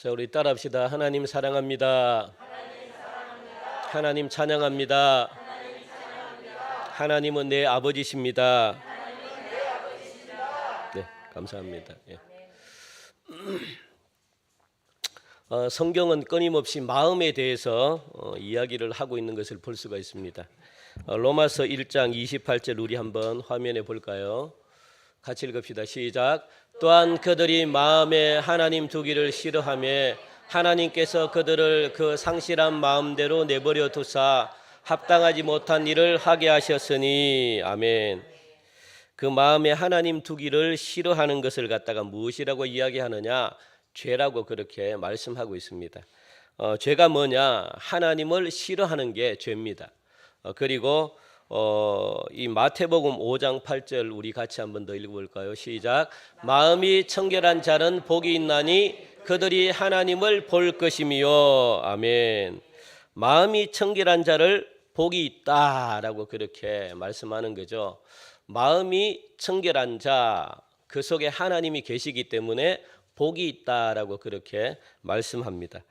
자, 우리 따라합시다. 하나님 사랑합니다. 하나님 찬양합니다. 하나님은 내 아버지십니다. 네, 감사합니다. 예. 성경은 끊임없이 마음에 대해서 이야기를 하고 있는 것을 볼 수가 있습니다. 로마서 1장 28절 우리 한번 화면에 볼까요? 같이 읽읍시다. 시작. 또한 그들이 마음에 하나님 두기를 싫어하며 하나님께서 그들을 그 상실한 마음대로 내버려 두사 합당하지 못한 일을 하게 하셨으니. 아멘. 그 마음에 하나님 두기를 싫어하는 것을 갖다가 무엇이라고 이야기하느냐? 죄라고 그렇게 말씀하고 있습니다. 죄가 뭐냐? 하나님을 싫어하는 게 죄입니다. 그리고 이 마태복음 5장 8절 우리 같이 한번 더 읽어볼까요? 시작. 마음이 청결한 자는 복이 있나니 그들이 하나님을 볼 것이며. 아멘. 마음이 청결한 자를 복이 있다라고 그렇게 말씀하는 거죠. 마음이 청결한 자, 그 속에 하나님이 계시기 때문에 복이 있다라고 그렇게 말씀합니다.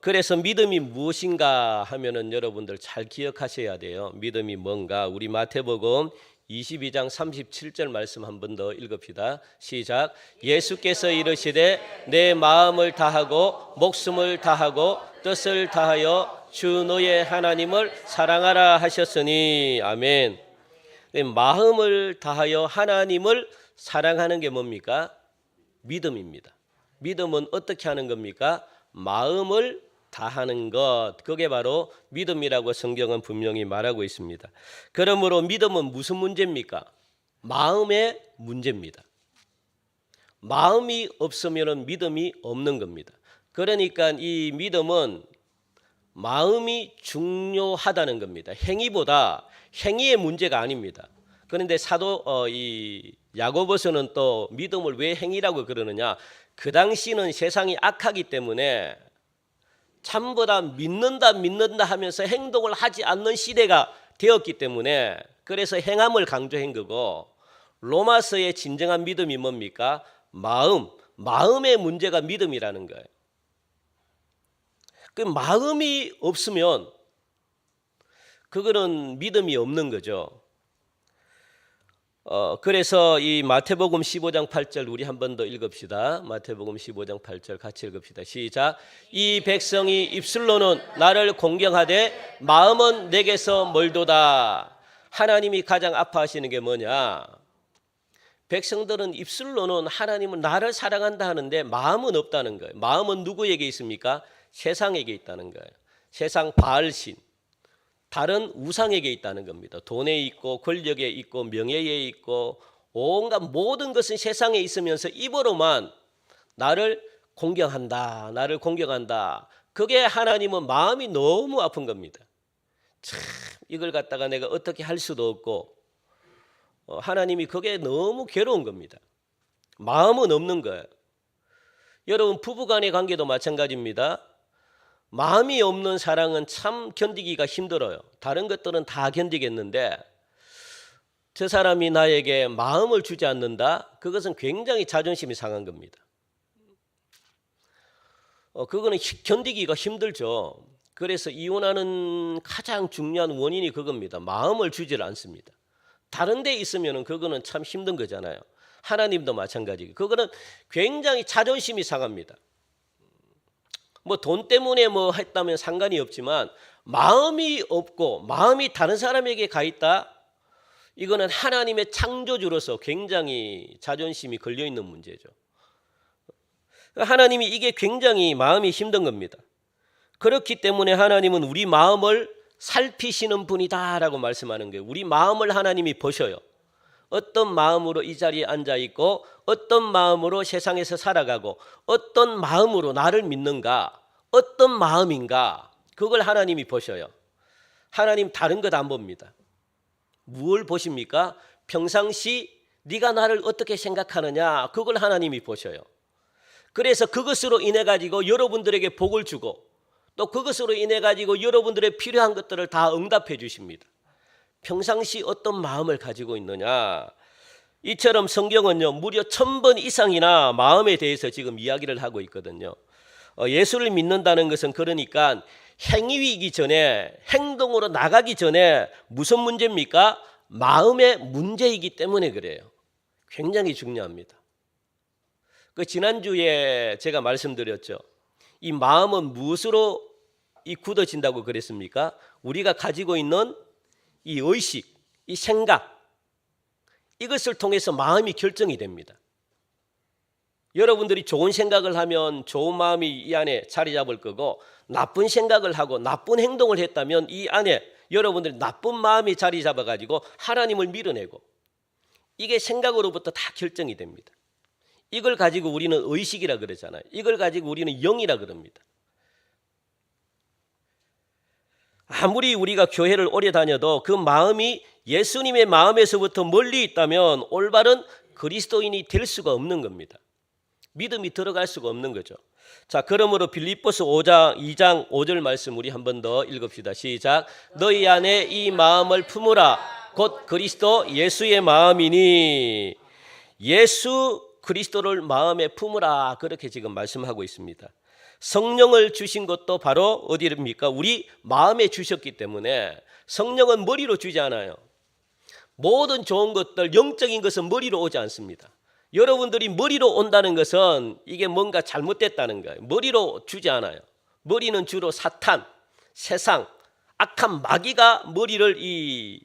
그래서 믿음이 무엇인가 하면은 여러분들 잘 기억하셔야 돼요. 믿음이 뭔가? 우리 마태복음 22장 37절 말씀 한 번 더 읽읍시다. 시작. 예수께서 이르시되 내 마음을 다하고 목숨을 다하고 뜻을 다하여 주 너의 하나님을 사랑하라 하셨으니. 아멘. 마음을 다하여 하나님을 사랑하는 게 뭡니까? 믿음입니다. 믿음은 어떻게 하는 겁니까? 마음을 다하는 것, 그게 바로 믿음이라고 성경은 분명히 말하고 있습니다. 그러므로 믿음은 무슨 문제입니까? 마음의 문제입니다. 마음이 없으면 믿음이 없는 겁니다. 그러니까 이 믿음은 마음이 중요하다는 겁니다. 행위보다 행위의 문제가 아닙니다. 그런데 사도 이 야고보서는 또 믿음을 왜 행위라고 그러느냐? 그 당시는 세상이 악하기 때문에 참보다 믿는다 하면서 행동을 하지 않는 시대가 되었기 때문에 그래서 행함을 강조한 거고, 로마서의 진정한 믿음이 뭡니까? 마음의 문제가 믿음이라는 거예요. 그 마음이 없으면 그거는 믿음이 없는 거죠. 그래서 이 마태복음 15장 8절 우리 한 번 더 읽읍시다. 마태복음 15장 8절 같이 읽읍시다. 시작. 이 백성이 입술로는 나를 공경하되 마음은 내게서 멀도다. 하나님이 가장 아파하시는 게 뭐냐? 백성들은 입술로는 하나님은 나를 사랑한다 하는데 마음은 없다는 거예요. 마음은 누구에게 있습니까? 세상에게 있다는 거예요. 세상 바알신, 다른 우상에게 있다는 겁니다. 돈에 있고 권력에 있고 명예에 있고 온갖 모든 것은 세상에 있으면서 입으로만 나를 공경한다. 그게 하나님은 마음이 너무 아픈 겁니다. 참 이걸 갖다가 내가 어떻게 할 수도 없고 하나님이 그게 너무 괴로운 겁니다. 마음은 없는 거예요. 여러분 부부간의 관계도 마찬가지입니다. 마음이 없는 사랑은 참 견디기가 힘들어요. 다른 것들은 다 견디겠는데 저 사람이 나에게 마음을 주지 않는다? 그것은 굉장히 자존심이 상한 겁니다. 그거는 견디기가 힘들죠. 그래서 이혼하는 가장 중요한 원인이 그겁니다. 마음을 주질 않습니다. 다른 데 있으면 그거는 참 힘든 거잖아요. 하나님도 마찬가지고 그거는 굉장히 자존심이 상합니다. 뭐 돈 때문에 뭐 했다면 상관이 없지만 마음이 없고 마음이 다른 사람에게 가 있다? 이거는 하나님의 창조주로서 굉장히 자존심이 걸려있는 문제죠. 하나님이 이게 굉장히 마음이 힘든 겁니다. 그렇기 때문에 하나님은 우리 마음을 살피시는 분이다라고 말씀하는 거예요. 우리 마음을 하나님이 보셔요. 어떤 마음으로 이 자리에 앉아 있고 어떤 마음으로 세상에서 살아가고 어떤 마음으로 나를 믿는가, 어떤 마음인가, 그걸 하나님이 보셔요. 하나님 다른 것 안 봅니다. 무엇을 보십니까? 평상시 네가 나를 어떻게 생각하느냐, 그걸 하나님이 보셔요. 그래서 그것으로 인해 가지고 여러분들에게 복을 주고 또 그것으로 인해 가지고 여러분들의 필요한 것들을 다 응답해 주십니다. 평상시 어떤 마음을 가지고 있느냐. 이처럼 성경은요 무려 1000번 이상이나 마음에 대해서 지금 이야기를 하고 있거든요. 예수를 믿는다는 것은 그러니까 행위이기 전에, 행동으로 나가기 전에 무슨 문제입니까? 마음의 문제이기 때문에 그래요. 굉장히 중요합니다. 지난주에 제가 말씀드렸죠. 이 마음은 무엇으로 굳어진다고 그랬습니까? 우리가 가지고 있는 이 의식, 이 생각, 이것을 통해서 마음이 결정이 됩니다. 여러분들이 좋은 생각을 하면 좋은 마음이 이 안에 자리 잡을 거고, 나쁜 생각을 하고 나쁜 행동을 했다면 이 안에 여러분들이 나쁜 마음이 자리 잡아가지고 하나님을 밀어내고, 이게 생각으로부터 다 결정이 됩니다. 이걸 가지고 우리는 의식이라 그러잖아요. 이걸 가지고 우리는 영이라 그럽니다. 아무리 우리가 교회를 오래 다녀도 그 마음이 예수님의 마음에서부터 멀리 있다면 올바른 그리스도인이 될 수가 없는 겁니다. 믿음이 들어갈 수가 없는 거죠. 자, 그러므로 빌립보서 2장 5절 말씀 우리 한 번 더 읽읍시다. 시작. 너희 안에 이 마음을 품으라. 곧 그리스도 예수의 마음이니. 예수 그리스도를 마음에 품으라. 그렇게 지금 말씀하고 있습니다. 성령을 주신 것도 바로 어디입니까? 우리 마음에 주셨기 때문에. 성령은 머리로 주지 않아요. 모든 좋은 것들, 영적인 것은 머리로 오지 않습니다. 여러분들이 머리로 온다는 것은 이게 뭔가 잘못됐다는 거예요. 머리로 주지 않아요. 머리는 주로 사탄, 세상, 악한 마귀가 머리를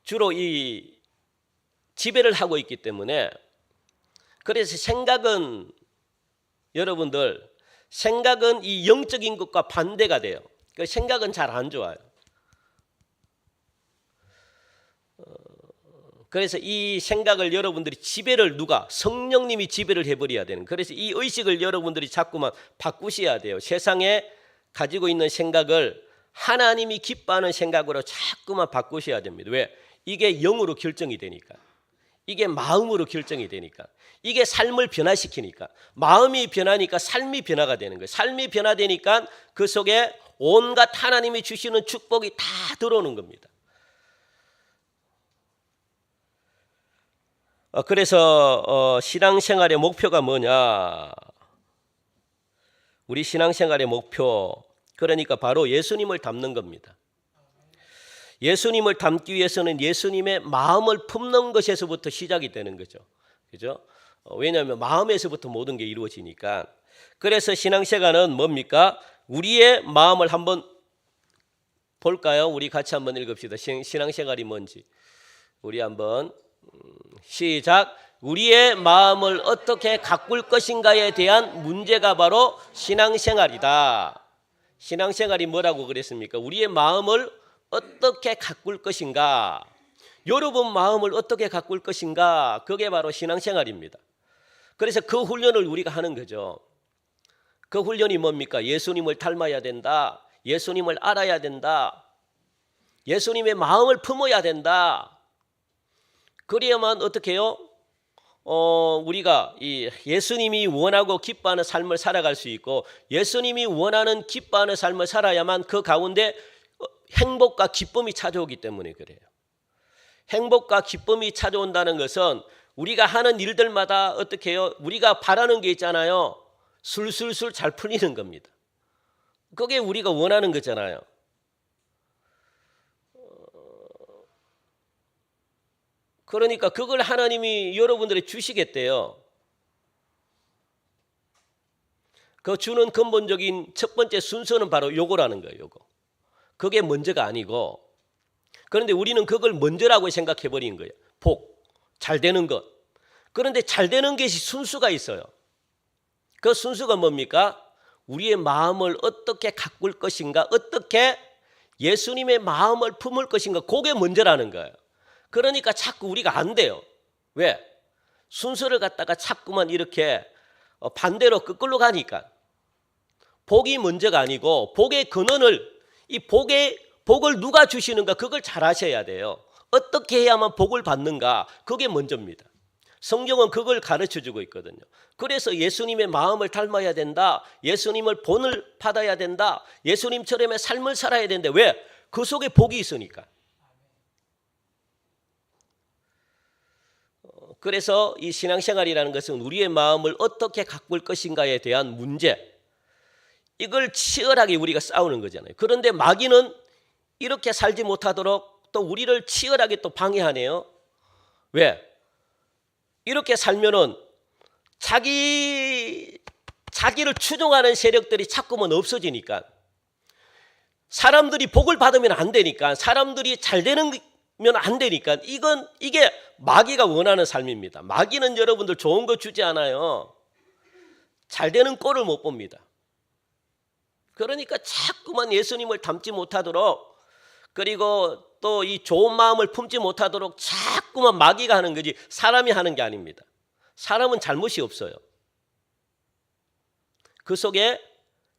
주로 지배를 하고 있기 때문에, 그래서 생각은 여러분들, 생각은 이 영적인 것과 반대가 돼요. 그 생각은 잘 안 좋아요. 그래서 이 생각을 여러분들이 지배를 성령님이 지배를 해버려야 되는. 그래서 이 의식을 여러분들이 자꾸만 바꾸셔야 돼요. 세상에 가지고 있는 생각을 하나님이 기뻐하는 생각으로 자꾸만 바꾸셔야 됩니다. 왜? 이게 영으로 결정이 되니까. 이게 마음으로 결정이 되니까. 이게 삶을 변화시키니까. 마음이 변하니까 삶이 변화가 되는 거예요. 삶이 변화되니까 그 속에 온갖 하나님이 주시는 축복이 다 들어오는 겁니다. 그래서 신앙생활의 목표가 뭐냐? 우리 신앙생활의 목표, 그러니까 바로 예수님을 닮는 겁니다. 예수님을 닮기 위해서는 예수님의 마음을 품는 것에서부터 시작이 되는 거죠. 그죠? 왜냐하면 마음에서부터 모든 게 이루어지니까. 그래서 신앙생활은 뭡니까? 우리의 마음을 한번 볼까요? 우리 같이 한번 읽읍시다. 신앙생활이 뭔지. 우리 한번 시작. 우리의 마음을 어떻게 가꿀 것인가에 대한 문제가 바로 신앙생활이다. 신앙생활이 뭐라고 그랬습니까? 우리의 마음을 어떻게 가꿀 것인가. 여러분 마음을 어떻게 가꿀 것인가. 그게 바로 신앙생활입니다. 그래서 그 훈련을 우리가 하는 거죠. 그 훈련이 뭡니까? 예수님을 닮아야 된다. 예수님을 알아야 된다. 예수님의 마음을 품어야 된다. 그래야만 어떻게 해요? 우리가 이 예수님이 원하고 기뻐하는 삶을 살아갈 수 있고, 예수님이 원하는 기뻐하는 삶을 살아야만 그 가운데 행복과 기쁨이 찾아오기 때문에 그래요. 행복과 기쁨이 찾아온다는 것은 우리가 하는 일들마다 어떻게 해요? 우리가 바라는 게 있잖아요. 술술술 잘 풀리는 겁니다. 그게 우리가 원하는 거잖아요. 그러니까 그걸 하나님이 여러분들이 주시겠대요. 그 주는 근본적인 첫 번째 순서는 바로 요거라는 거예요. 요거. 그게 먼저가 아니고, 그런데 우리는 그걸 먼저라고 생각해 버린 거예요. 복, 잘 되는 것. 그런데 잘 되는 것이 순수가 있어요. 그 순수가 뭡니까? 우리의 마음을 어떻게 가꿀 것인가, 어떻게 예수님의 마음을 품을 것인가, 그게 먼저라는 거예요. 그러니까 자꾸 우리가 안 돼요. 왜? 순서를 갖다가 자꾸만 이렇게 반대로 거꾸로 가니까. 복이 먼저가 아니고, 복의 근원을, 이 복을 누가 주시는가, 그걸 잘 아셔야 돼요. 어떻게 해야만 복을 받는가, 그게 먼저입니다. 성경은 그걸 가르쳐주고 있거든요. 그래서 예수님의 마음을 닮아야 된다. 예수님을 본을 받아야 된다. 예수님처럼의 삶을 살아야 된다. 왜? 그 속에 복이 있으니까. 그래서 이 신앙생활이라는 것은 우리의 마음을 어떻게 가꿀 것인가에 대한 문제, 이걸 치열하게 우리가 싸우는 거잖아요. 그런데 마귀는 이렇게 살지 못하도록 또 우리를 치열하게 또 방해하네요. 왜? 이렇게 살면은 자기를 추종하는 세력들이 자꾸만 없어지니까, 사람들이 복을 받으면 안 되니까, 사람들이 잘 되면 안 되니까, 이게 마귀가 원하는 삶입니다. 마귀는 여러분들 좋은 거 주지 않아요. 잘 되는 꼴을 못 봅니다. 그러니까 자꾸만 예수님을 닮지 못하도록, 그리고 또 이 좋은 마음을 품지 못하도록 자꾸만 마귀가 하는 거지 사람이 하는 게 아닙니다. 사람은 잘못이 없어요. 그 속에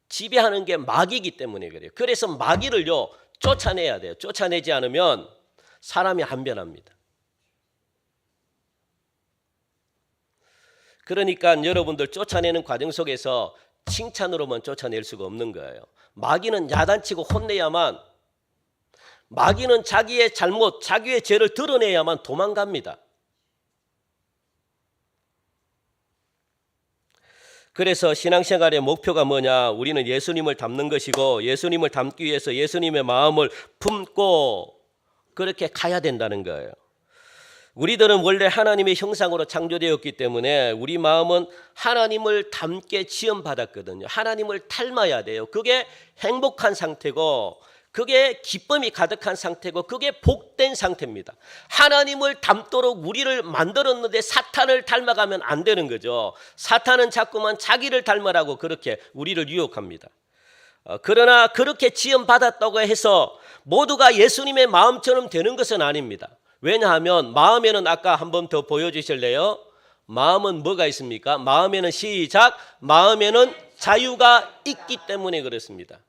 지배하는 게 마귀이기 때문에 그래요. 그래서 마귀를요 쫓아내야 돼요. 쫓아내지 않으면 사람이 안 변합니다. 그러니까 여러분들 쫓아내는 과정 속에서 칭찬으로만 쫓아낼 수가 없는 거예요. 마귀는 야단치고 혼내야만, 마귀는 자기의 잘못, 자기의 죄를 드러내야만 도망갑니다. 그래서 신앙생활의 목표가 뭐냐? 우리는 예수님을 닮는 것이고, 예수님을 닮기 위해서 예수님의 마음을 품고 그렇게 가야 된다는 거예요. 우리들은 원래 하나님의 형상으로 창조되었기 때문에 우리 마음은 하나님을 닮게 지음받았거든요. 하나님을 닮아야 돼요. 그게 행복한 상태고, 그게 기쁨이 가득한 상태고, 그게 복된 상태입니다. 하나님을 닮도록 우리를 만들었는데 사탄을 닮아가면 안 되는 거죠. 사탄은 자꾸만 자기를 닮으라고 그렇게 우리를 유혹합니다. 그러나 그렇게 지음받았다고 해서 모두가 예수님의 마음처럼 되는 것은 아닙니다. 왜냐하면 마음에는, 아까 한 번 더 보여주실래요? 마음은 뭐가 있습니까? 마음에는, 시작, 마음에는 자유가 있기 때문에 그렇습니다.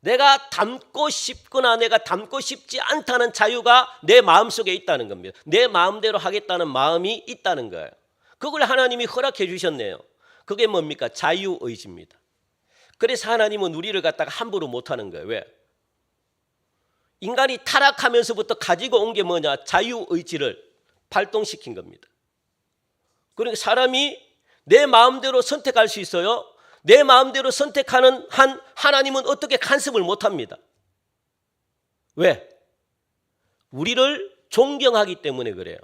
내가 닮고 싶거나 내가 닮고 싶지 않다는 자유가 내 마음속에 있다는 겁니다. 내 마음대로 하겠다는 마음이 있다는 거예요. 그걸 하나님이 허락해 주셨네요. 그게 뭡니까? 자유의지입니다. 그래서 하나님은 우리를 갖다가 함부로 못하는 거예요. 왜? 인간이 타락하면서부터 가지고 온 게 뭐냐? 자유의지를 발동시킨 겁니다. 그러니까 사람이 내 마음대로 선택할 수 있어요. 내 마음대로 선택하는 한 하나님은 어떻게 간섭을 못합니다. 왜? 우리를 존경하기 때문에 그래요.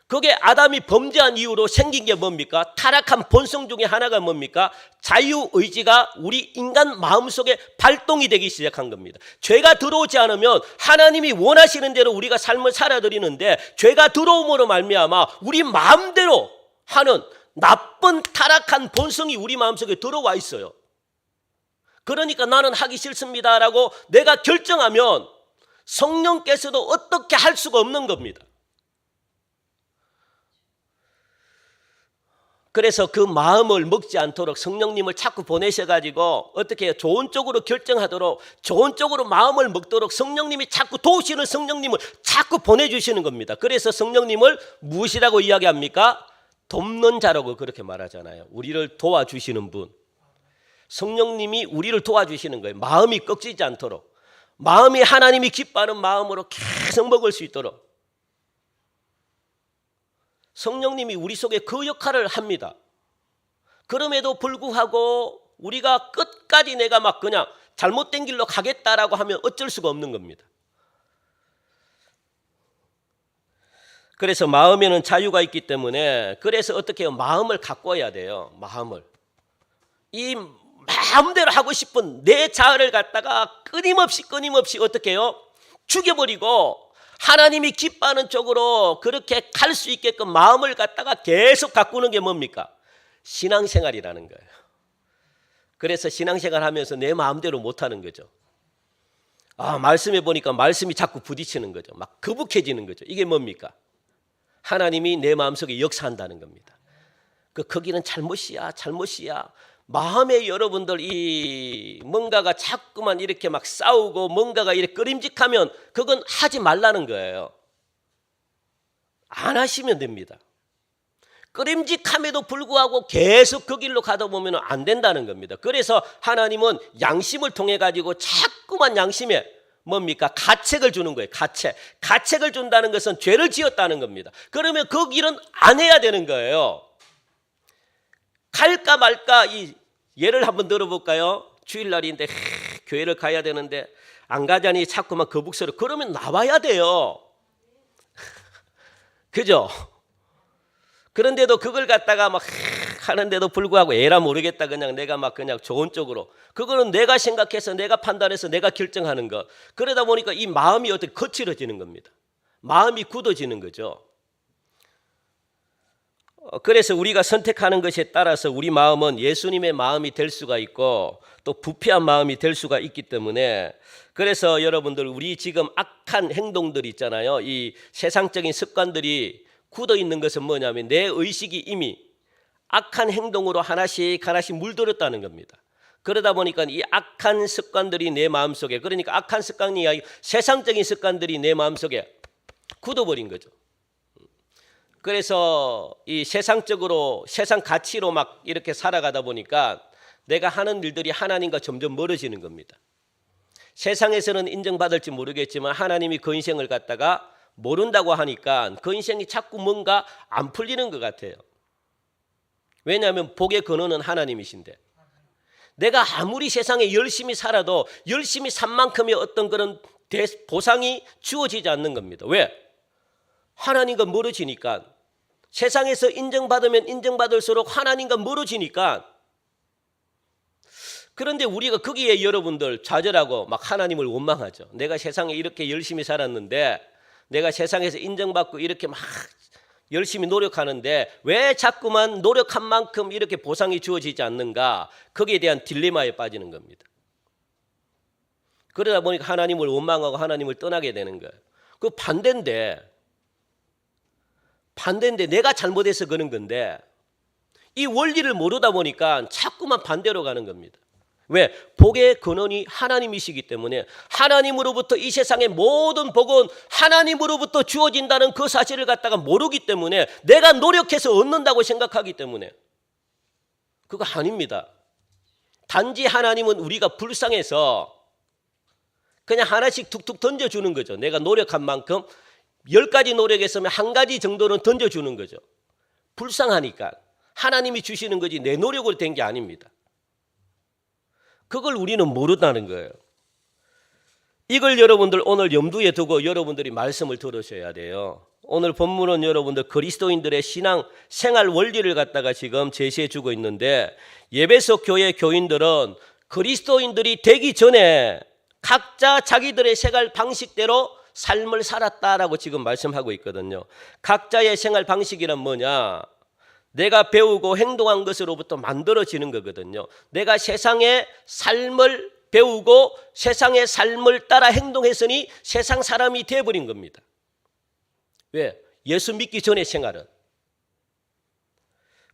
그게 아담이 범죄한 이후로 생긴 게 뭡니까? 타락한 본성 중에 하나가 뭡니까? 자유의지가 우리 인간 마음속에 발동이 되기 시작한 겁니다. 죄가 들어오지 않으면 하나님이 원하시는 대로 우리가 삶을 살아드리는데, 죄가 들어옴으로 말미암아 우리 마음대로 하는 나쁜 타락한 본성이 우리 마음속에 들어와 있어요. 그러니까 나는 하기 싫습니다라고 내가 결정하면 성령께서도 어떻게 할 수가 없는 겁니다. 그래서 그 마음을 먹지 않도록 성령님을 자꾸 보내셔가지고 어떻게 해요? 좋은 쪽으로 결정하도록, 좋은 쪽으로 마음을 먹도록 성령님이 자꾸 도우시는 성령님을 자꾸 보내주시는 겁니다. 그래서 성령님을 무엇이라고 이야기합니까? 돕는 자라고 그렇게 말하잖아요. 우리를 도와주시는 분. 성령님이 우리를 도와주시는 거예요. 마음이 꺾이지 않도록, 마음이 하나님이 기뻐하는 마음으로 계속 먹을 수 있도록 성령님이 우리 속에 그 역할을 합니다. 그럼에도 불구하고 우리가 끝까지 내가 막 그냥 잘못된 길로 가겠다라고 하면 어쩔 수가 없는 겁니다. 그래서 마음에는 자유가 있기 때문에, 그래서 어떻게 해요? 마음을 가꿔야 돼요. 마음을. 이 마음대로 하고 싶은 내 자아를 갖다가 끊임없이 어떻게 해요? 죽여버리고 하나님이 기뻐하는 쪽으로 그렇게 갈 수 있게끔 마음을 갖다가 계속 가꾸는 게 뭡니까? 신앙생활이라는 거예요. 그래서 신앙생활 하면서 내 마음대로 못하는 거죠. 말씀해 보니까 말씀이 자꾸 부딪히는 거죠. 막 거북해지는 거죠. 이게 뭡니까? 하나님이 내 마음속에 역사한다는 겁니다. 거기는 잘못이야. 마음에 여러분들 이 뭔가가 자꾸만 이렇게 막 싸우고 뭔가가 이렇게 끄림직하면 그건 하지 말라는 거예요. 안 하시면 됩니다. 끄림직함에도 불구하고 계속 그 길로 가다 보면 안 된다는 겁니다. 그래서 하나님은 양심을 통해 가지고 자꾸만 양심에 뭡니까? 가책을 주는 거예요. 가책을 준다는 것은 죄를 지었다는 겁니다. 그러면 그 길은 안 해야 되는 거예요. 갈까 말까, 이 예를 한번 들어볼까요? 주일날인데 교회를 가야 되는데 안 가자니 자꾸만 거북스러. 그러면 나와야 돼요. 그죠? 그런데도 그걸 갖다가 막 하는데도 불구하고 에라 모르겠다 그냥 내가 막 그냥 좋은 쪽으로, 그거는 내가 생각해서 내가 판단해서 내가 결정하는 것. 그러다 보니까 이 마음이 어떻게 거칠어지는 겁니다. 마음이 굳어지는 거죠. 그래서 우리가 선택하는 것에 따라서 우리 마음은 예수님의 마음이 될 수가 있고 또 부패한 마음이 될 수가 있기 때문에, 그래서 여러분들 우리 지금 악한 행동들 있잖아요. 이 세상적인 습관들이 굳어 있는 것은 뭐냐면 내 의식이 이미 악한 행동으로 하나씩 물들었다는 겁니다. 그러다 보니까 이 악한 습관들이 내 마음속에, 그러니까 악한 습관이 아니라 세상적인 습관들이 내 마음속에 굳어버린 거죠. 그래서 이 세상적으로 세상 가치로 막 이렇게 살아가다 보니까 내가 하는 일들이 하나님과 점점 멀어지는 겁니다. 세상에서는 인정받을지 모르겠지만 하나님이 그 인생을 갖다가 모른다고 하니까 그 인생이 자꾸 뭔가 안 풀리는 것 같아요. 왜냐하면 복의 근원은 하나님이신데, 내가 아무리 세상에 열심히 살아도 열심히 산 만큼의 어떤 그런 보상이 주어지지 않는 겁니다. 왜? 하나님과 멀어지니까. 세상에서 인정받으면 인정받을수록 하나님과 멀어지니까. 그런데 우리가 거기에 여러분들 좌절하고 막 하나님을 원망하죠. 내가 세상에 이렇게 열심히 살았는데, 내가 세상에서 인정받고 이렇게 막 열심히 노력하는데 왜 자꾸만 노력한 만큼 이렇게 보상이 주어지지 않는가? 거기에 대한 딜레마에 빠지는 겁니다. 그러다 보니까 하나님을 원망하고 하나님을 떠나게 되는 거예요. 그 반대인데 내가 잘못해서 그런 건데, 이 원리를 모르다 보니까 자꾸만 반대로 가는 겁니다. 왜? 복의 근원이 하나님이시기 때문에, 하나님으로부터 이 세상의 모든 복은 하나님으로부터 주어진다는 그 사실을 갖다가 모르기 때문에, 내가 노력해서 얻는다고 생각하기 때문에. 그거 아닙니다. 단지 하나님은 우리가 불쌍해서 그냥 하나씩 툭툭 던져주는 거죠. 내가 노력한 만큼 10가지 노력했으면 1가지 정도는 던져주는 거죠. 불쌍하니까 하나님이 주시는 거지 내 노력으로 된 게 아닙니다. 그걸 우리는 모른다는 거예요. 이걸 여러분들 오늘 염두에 두고 여러분들이 말씀을 들으셔야 돼요. 오늘 본문은 여러분들 그리스도인들의 신앙 생활 원리를 갖다가 지금 제시해 주고 있는데, 예배소 교회 교인들은 그리스도인들이 되기 전에 각자 자기들의 생활 방식대로 삶을 살았다라고 지금 말씀하고 있거든요. 각자의 생활 방식이란 뭐냐? 내가 배우고 행동한 것으로부터 만들어지는 거거든요. 내가 세상의 삶을 배우고 세상의 삶을 따라 행동했으니 세상 사람이 되어버린 겁니다. 왜? 예수 믿기 전의 생활은.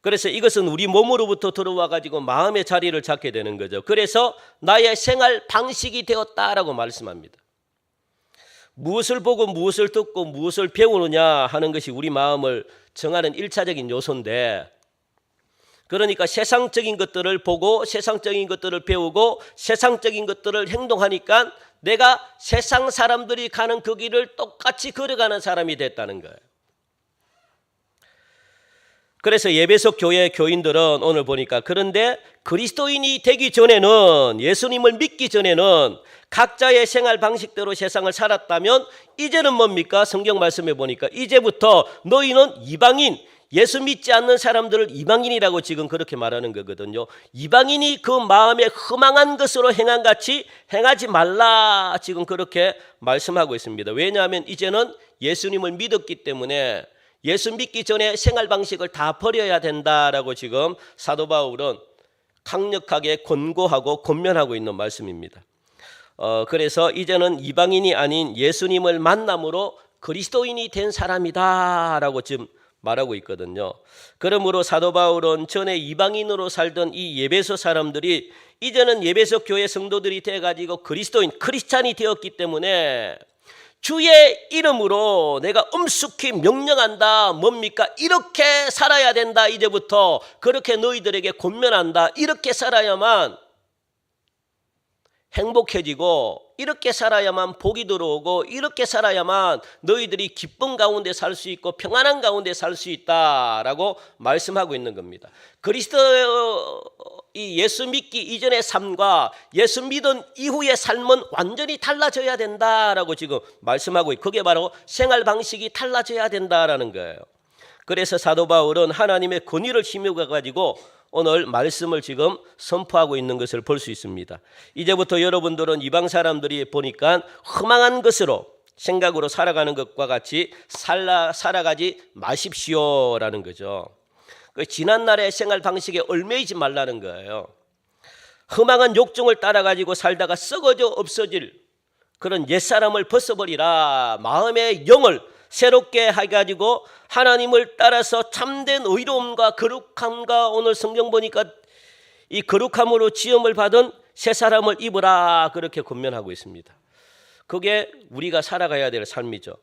그래서 이것은 우리 몸으로부터 들어와 가지고 마음의 자리를 잡게 되는 거죠. 그래서 나의 생활 방식이 되었다라고 말씀합니다. 무엇을 보고 무엇을 듣고 무엇을 배우느냐 하는 것이 우리 마음을 정하는 1차적인 요소인데, 그러니까 세상적인 것들을 보고 세상적인 것들을 배우고 세상적인 것들을 행동하니까 내가 세상 사람들이 가는 그 길을 똑같이 걸어가는 사람이 됐다는 거예요. 그래서 예배소 교회 교인들은 오늘 보니까, 그런데 그리스도인이 되기 전에는, 예수님을 믿기 전에는 각자의 생활 방식대로 세상을 살았다면, 이제는 뭡니까? 성경 말씀에 보니까 이제부터 너희는 이방인, 예수 믿지 않는 사람들을 이방인이라고 지금 그렇게 말하는 거거든요. 이방인이 그 마음에 허망한 것으로 행한 같이 행하지 말라, 지금 그렇게 말씀하고 있습니다. 왜냐하면 이제는 예수님을 믿었기 때문에 예수 믿기 전에 생활 방식을 다 버려야 된다라고 지금 사도 바울은 강력하게 권고하고 권면하고 있는 말씀입니다. 그래서 이제는 이방인이 아닌 예수님을 만남으로 그리스도인이 된 사람이다라고 지금 말하고 있거든요. 그러므로 사도 바울은 전에 이방인으로 살던 이 예배소 사람들이 이제는 예배소 교회 성도들이 돼가지고 그리스도인, 크리스찬이 되었기 때문에 주의 이름으로 내가 엄숙히 명령한다. 뭡니까? 이렇게 살아야 된다. 이제부터 그렇게 너희들에게 권면한다. 이렇게 살아야만 행복해지고, 이렇게 살아야만 복이 들어오고, 이렇게 살아야만 너희들이 기쁨 가운데 살 수 있고 평안한 가운데 살 수 있다라고 말씀하고 있는 겁니다. 이 예수 믿기 이전의 삶과 예수 믿은 이후의 삶은 완전히 달라져야 된다라고 지금 말씀하고 있고, 그게 바로 생활 방식이 달라져야 된다라는 거예요. 그래서 사도 바울은 하나님의 권위를 힘입어 가지고 오늘 말씀을 지금 선포하고 있는 것을 볼 수 있습니다. 이제부터 여러분들은 이방 사람들이 보니까 허망한 것으로 생각으로 살아가는 것과 같이 살아가지 마십시오라는 거죠. 그 지난날의 생활 방식에 얽매이지 말라는 거예요. 허망한 욕정을 따라가지고 살다가 썩어져 없어질 그런 옛사람을 벗어버리라. 마음의 영을 새롭게 해가지고 하나님을 따라서 참된 의로움과 거룩함과, 오늘 성경 보니까 이 거룩함으로 지음을 받은 새 사람을 입으라, 그렇게 권면하고 있습니다. 그게 우리가 살아가야 될 삶이죠.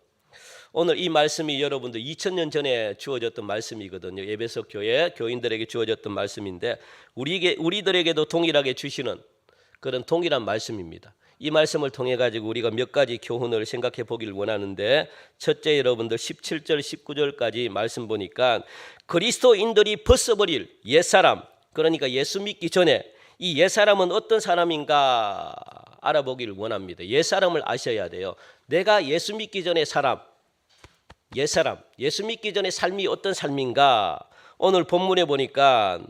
오늘 이 말씀이 여러분들 2000년 전에 주어졌던 말씀이거든요. 에베소 교회 교인들에게 주어졌던 말씀인데 우리들에게도 동일하게 주시는 그런 동일한 말씀입니다. 이 말씀을 통해 가지고 우리가 몇 가지 교훈을 생각해 보길 원하는데, 첫째, 여러분들 17절 19절까지 말씀 보니까 그리스도인들이 벗어버릴 옛사람, 그러니까 예수 믿기 전에 이 옛사람은 어떤 사람인가 알아보기를 원합니다. 옛사람을 아셔야 돼요. 내가 예수 믿기 전에 옛사람, 예수 믿기 전에 삶이 어떤 삶인가. 오늘 본문에 보니까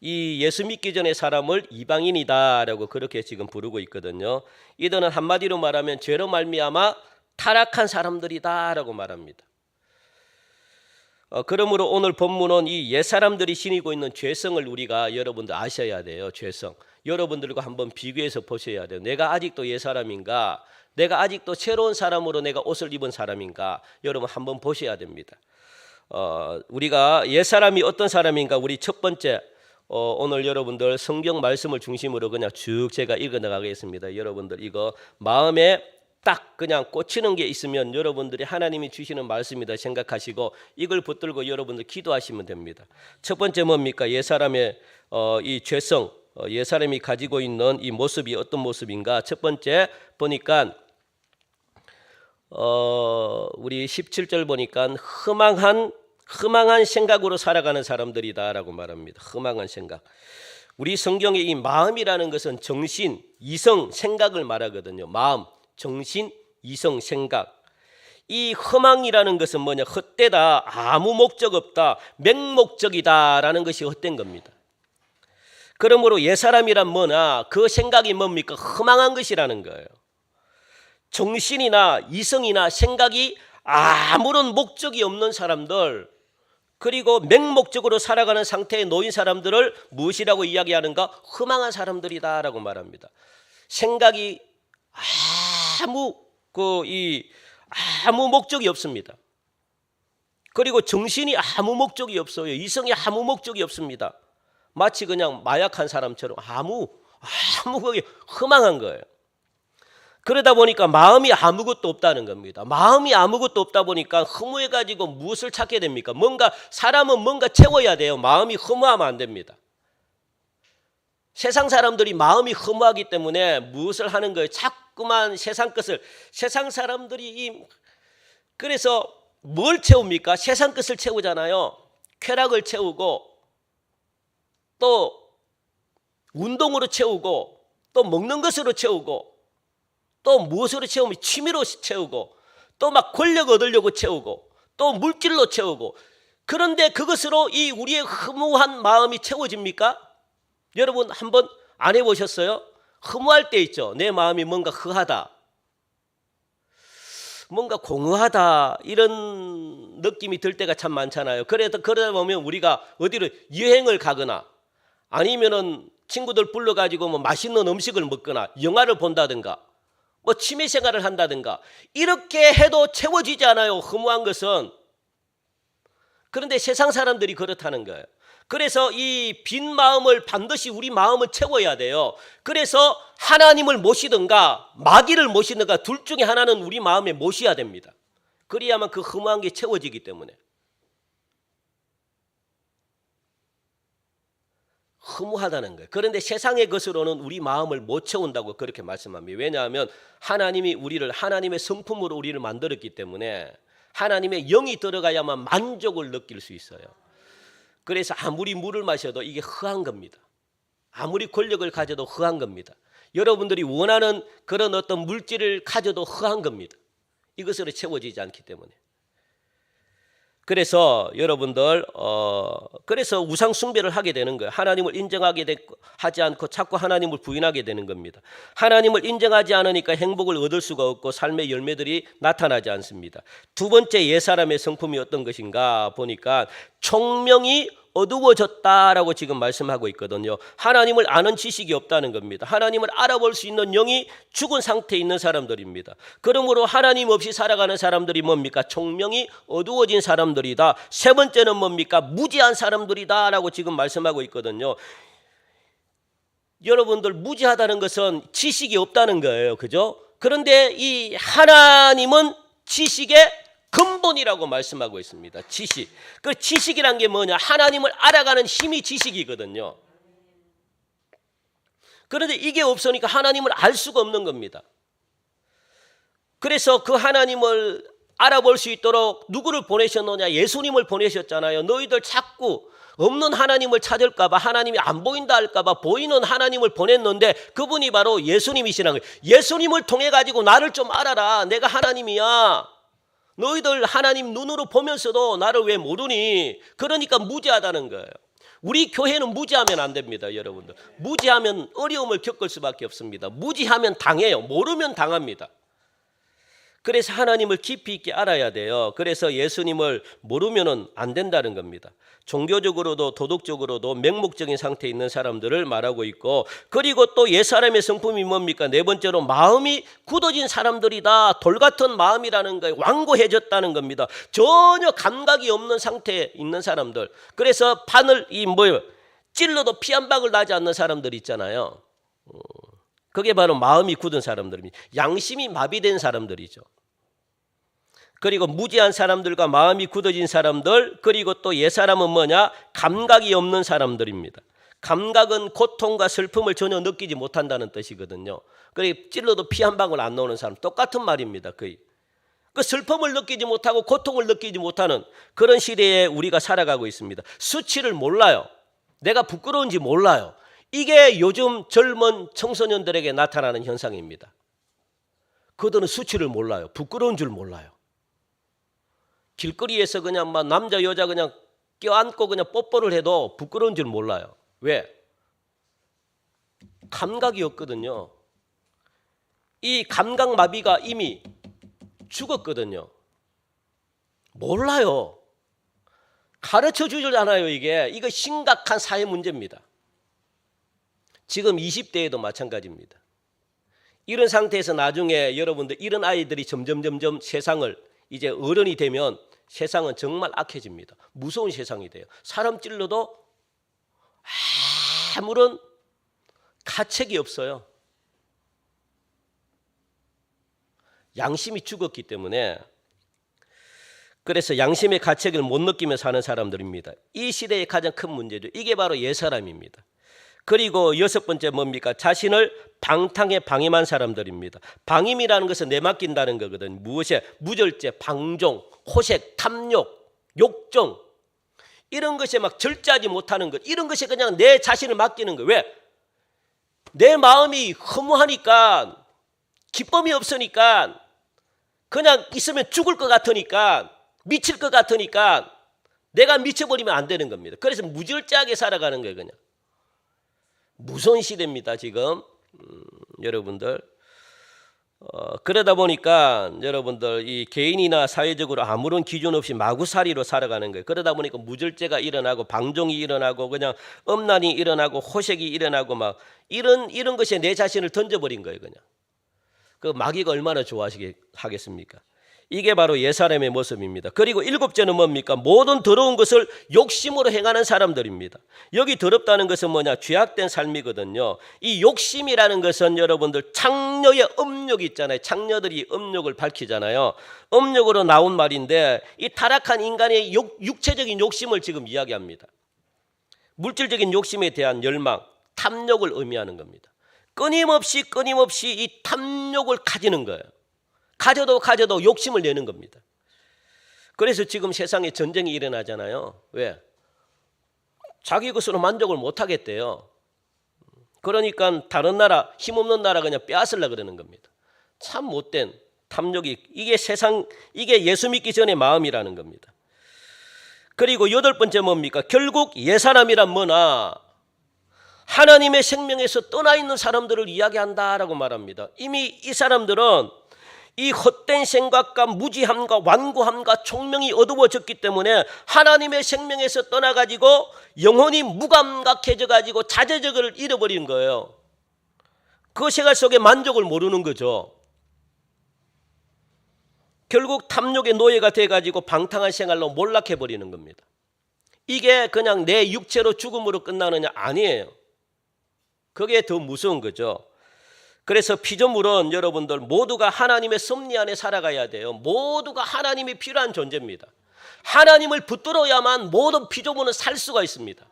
이 예수 믿기 전의 사람을 이방인이다라고 그렇게 지금 부르고 있거든요. 이들은 한마디로 말하면 죄로 말미암아 타락한 사람들이다라고 말합니다. 그러므로 오늘 본문은 이 옛사람들이 지니고 있는 죄성을 우리가 여러분들 아셔야 돼요. 죄성. 여러분들과 한번 비교해서 보셔야 돼요. 내가 아직도 옛사람인가? 내가 아직도 새로운 사람으로 내가 옷을 입은 사람인가? 여러분 한번 보셔야 됩니다. 우리가 옛사람이 어떤 사람인가? 우리 첫 번째, 오늘 여러분들 성경 말씀을 중심으로 그냥 쭉 제가 읽어 나가겠습니다. 여러분들 이거 마음에 딱 그냥 꽂히는 게 있으면 여러분들이 하나님이 주시는 말씀이다 생각하시고 이걸 붙들고 여러분들 기도하시면 됩니다. 첫 번째 뭡니까? 옛사람의 이 죄성, 옛사람이 가지고 있는 이 모습이 어떤 모습인가? 첫 번째 보니까 우리 17절 보니까 허망한 생각으로 살아가는 사람들이다라고 말합니다. 허망한 생각. 우리 성경의 이 마음이라는 것은 정신, 이성, 생각을 말하거든요. 마음, 정신, 이성, 생각. 이 허망이라는 것은 뭐냐? 헛되다, 아무 목적 없다, 맹목적이다라는 것이 헛된 겁니다. 그러므로 옛사람이란 뭐냐? 그 생각이 뭡니까? 허망한 것이라는 거예요. 정신이나 이성이나 생각이 아무런 목적이 없는 사람들, 그리고 맹목적으로 살아가는 상태에 놓인 사람들을 무엇이라고 이야기하는가? 허망한 사람들이다라고 말합니다. 생각이 아무 목적이 없습니다. 그리고 정신이 아무 목적이 없어요. 이성이 아무 목적이 없습니다. 마치 그냥 마약한 사람처럼 아무 그게 허망한 거예요. 그러다 보니까 마음이 아무것도 없다는 겁니다. 마음이 아무것도 없다 보니까 허무해가지고 무엇을 찾게 됩니까? 사람은 뭔가 채워야 돼요. 마음이 허무하면 안 됩니다. 세상 사람들이 마음이 허무하기 때문에 무엇을 하는 거예요? 자꾸만 세상 사람들이 그래서 뭘 채웁니까? 세상 것을 채우잖아요. 쾌락을 채우고, 또 운동으로 채우고, 또 먹는 것으로 채우고, 또 무엇으로 채우면 취미로 채우고, 또 막 권력 얻으려고 채우고, 또 물질로 채우고. 그런데 그것으로 이 우리의 허무한 마음이 채워집니까? 여러분 한번 안 해보셨어요? 허무할 때 있죠. 내 마음이 뭔가 허하다, 뭔가 공허하다, 이런 느낌이 들 때가 참 많잖아요. 그러다 보면 우리가 어디로 여행을 가거나 아니면은 친구들 불러가지고 뭐 맛있는 음식을 먹거나 영화를 본다든가 뭐 취미 생활을 한다든가 이렇게 해도 채워지지 않아요. 허무한 것은. 그런데 세상 사람들이 그렇다는 거예요. 그래서 이 빈 마음을 반드시 우리 마음을 채워야 돼요. 그래서 하나님을 모시든가 마귀를 모시든가 둘 중에 하나는 우리 마음에 모셔야 됩니다. 그래야만 그 허무한 게 채워지기 때문에. 허무하다는 거예요. 그런데 세상의 것으로는 우리 마음을 못 채운다고 그렇게 말씀합니다. 왜냐하면 하나님이 우리를 하나님의 성품으로 우리를 만들었기 때문에 하나님의 영이 들어가야만 만족을 느낄 수 있어요. 그래서 아무리 물을 마셔도 이게 허한 겁니다. 아무리 권력을 가져도 허한 겁니다. 여러분들이 원하는 그런 어떤 물질을 가져도 허한 겁니다. 이것으로 채워지지 않기 때문에. 그래서 여러분들 그래서 우상 숭배를 하게 되는 거예요. 하나님을 하지 않고 자꾸 하나님을 부인하게 되는 겁니다. 하나님을 인정하지 않으니까 행복을 얻을 수가 없고 삶의 열매들이 나타나지 않습니다. 두 번째 옛사람의 성품이 어떤 것인가 보니까 총명이 어두워졌다라고 지금 말씀하고 있거든요. 하나님을 아는 지식이 없다는 겁니다. 하나님을 알아볼 수 있는 영이 죽은 상태에 있는 사람들입니다. 그러므로 하나님 없이 살아가는 사람들이 뭡니까? 총명이 어두워진 사람들이다. 세 번째는 뭡니까? 무지한 사람들이다 라고 지금 말씀하고 있거든요. 여러분들 무지하다는 것은 지식이 없다는 거예요. 그죠? 그런데 이 하나님은 지식의 근본이라고 말씀하고 있습니다. 지식. 그 지식이란 게 뭐냐? 하나님을 알아가는 힘이 지식이거든요. 그런데 이게 없으니까 하나님을 알 수가 없는 겁니다. 그래서 그 하나님을 알아볼 수 있도록 누구를 보내셨느냐? 예수님을 보내셨잖아요. 너희들 자꾸 없는 하나님을 찾을까 봐, 하나님이 안 보인다 할까 봐 보이는 하나님을 보냈는데 그분이 바로 예수님이시라는 거예요. 예수님을 통해 가지고 나를 좀 알아라. 내가 하나님이야. 너희들 하나님 눈으로 보면서도 나를 왜 모르니? 그러니까 무지하다는 거예요. 우리 교회는 무지하면 안 됩니다. 여러분들. 무지하면 어려움을 겪을 수밖에 없습니다. 무지하면 당해요. 모르면 당합니다. 그래서 하나님을 깊이 있게 알아야 돼요. 그래서 예수님을 모르면 안 된다는 겁니다. 종교적으로도 도덕적으로도 맹목적인 상태에 있는 사람들을 말하고 있고, 그리고 또 옛사람의 성품이 뭡니까? 네 번째로 마음이 굳어진 사람들이다. 돌 같은 마음이라는 거예요. 완고해졌다는 겁니다. 전혀 감각이 없는 상태에 있는 사람들. 그래서 판을 찔러도 피 한 방울 나지 않는 사람들 있잖아요. 그게 바로 마음이 굳은 사람들입니다. 양심이 마비된 사람들이죠. 그리고 무지한 사람들과 마음이 굳어진 사람들, 그리고 또 옛사람은 뭐냐? 감각이 없는 사람들입니다. 감각은 고통과 슬픔을 전혀 느끼지 못한다는 뜻이거든요. 그리고 찔러도 피 한 방울 안 나오는 사람, 똑같은 말입니다. 거의. 그 슬픔을 느끼지 못하고 고통을 느끼지 못하는 그런 시대에 우리가 살아가고 있습니다. 수치를 몰라요. 내가 부끄러운지 몰라요. 이게 요즘 젊은 청소년들에게 나타나는 현상입니다. 그들은 수치를 몰라요. 부끄러운 줄 몰라요. 길거리에서 그냥 막 남자 여자 그냥 껴안고 그냥 뽀뽀를 해도 부끄러운 줄 몰라요. 왜? 감각이 없거든요. 이 감각 마비가 이미 죽었거든요. 몰라요. 가르쳐 주질 않아요. 이거 심각한 사회 문제입니다. 지금 20대에도 마찬가지입니다. 이런 상태에서 나중에 여러분들 이런 아이들이 점점 세상을 이제 어른이 되면 세상은 정말 악해집니다. 무서운 세상이 돼요. 사람 찔러도 아무런 가책이 없어요. 양심이 죽었기 때문에. 그래서 양심의 가책을 못 느끼며 사는 사람들입니다. 이 시대의 가장 큰 문제죠. 이게 바로 옛사람입니다. 그리고 여섯 번째 뭡니까? 자신을 방탕에 방임한 사람들입니다. 방임이라는 것은 내맡긴다는 거거든요. 무엇이야? 무절제, 방종, 호색, 탐욕, 욕정, 이런 것에 막 절제하지 못하는 것, 이런 것이 그냥 내 자신을 맡기는 거예요. 왜? 내 마음이 허무하니까, 기쁨이 없으니까, 그냥 있으면 죽을 것 같으니까, 미칠 것 같으니까 내가 미쳐버리면 안 되는 겁니다. 그래서 무절제하게 살아가는 거예요. 그냥 무서운 시대입니다. 지금 여러분들. 그러다 보니까 여러분들 이 개인이나 사회적으로 아무런 기준 없이 마구살이로 살아가는 거예요. 그러다 보니까 무절제가 일어나고 방종이 일어나고 그냥 음란이 일어나고 호색이 일어나고 막 이런 것에 내 자신을 던져버린 거예요. 그냥 그 마귀가 얼마나 좋아하겠습니까? 이게 바로 옛사람의 모습입니다. 그리고 일곱째는 뭡니까? 모든 더러운 것을 욕심으로 행하는 사람들입니다. 여기 더럽다는 것은 뭐냐? 죄악된 삶이거든요. 이 욕심이라는 것은 여러분들 창녀의 음욕이 있잖아요. 창녀들이 음욕을 밝히잖아요. 음욕으로 나온 말인데 이 타락한 인간의 육체적인 욕심을 지금 이야기합니다. 물질적인 욕심에 대한 열망, 탐욕을 의미하는 겁니다. 끊임없이 이 탐욕을 가지는 거예요. 가져도 욕심을 내는 겁니다. 그래서 지금 세상에 전쟁이 일어나잖아요. 왜? 자기 것으로 만족을 못 하겠대요. 그러니까 다른 나라, 힘없는 나라 그냥 빼앗으려고 그러는 겁니다. 참 못된 탐욕이, 이게 예수 믿기 전의 마음이라는 겁니다. 그리고 8번째 뭡니까? 결국 옛사람이란 뭐나 하나님의 생명에서 떠나 있는 사람들을 이야기한다라고 말합니다. 이미 이 사람들은 이 헛된 생각과 무지함과 완고함과 총명이 어두워졌기 때문에 하나님의 생명에서 떠나가지고 영혼이 무감각해져가지고 자제적을 잃어버리는 거예요. 그 생활 속에 만족을 모르는 거죠. 결국 탐욕의 노예가 돼가지고 방탕한 생활로 몰락해버리는 겁니다. 이게 그냥 내 육체로 죽음으로 끝나느냐? 아니에요. 그게 더 무서운 거죠. 그래서 피조물은 여러분들 모두가 하나님의 섭리 안에 살아가야 돼요. 모두가 하나님이 필요한 존재입니다. 하나님을 붙들어야만 모든 피조물은 살 수가 있습니다.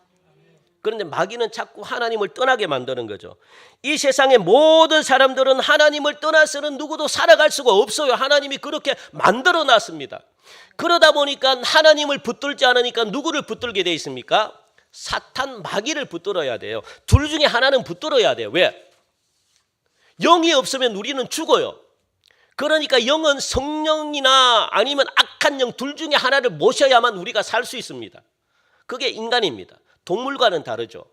그런데 마귀는 자꾸 하나님을 떠나게 만드는 거죠. 이 세상의 모든 사람들은 하나님을 떠나서는 누구도 살아갈 수가 없어요. 하나님이 그렇게 만들어 놨습니다. 그러다 보니까 하나님을 붙들지 않으니까 누구를 붙들게 돼 있습니까? 사탄, 마귀를 붙들어야 돼요. 둘 중에 하나는 붙들어야 돼요. 왜? 영이 없으면 우리는 죽어요. 그러니까 영은 성령이나 아니면 악한 영 둘 중에 하나를 모셔야만 우리가 살 수 있습니다. 그게 인간입니다. 동물과는 다르죠.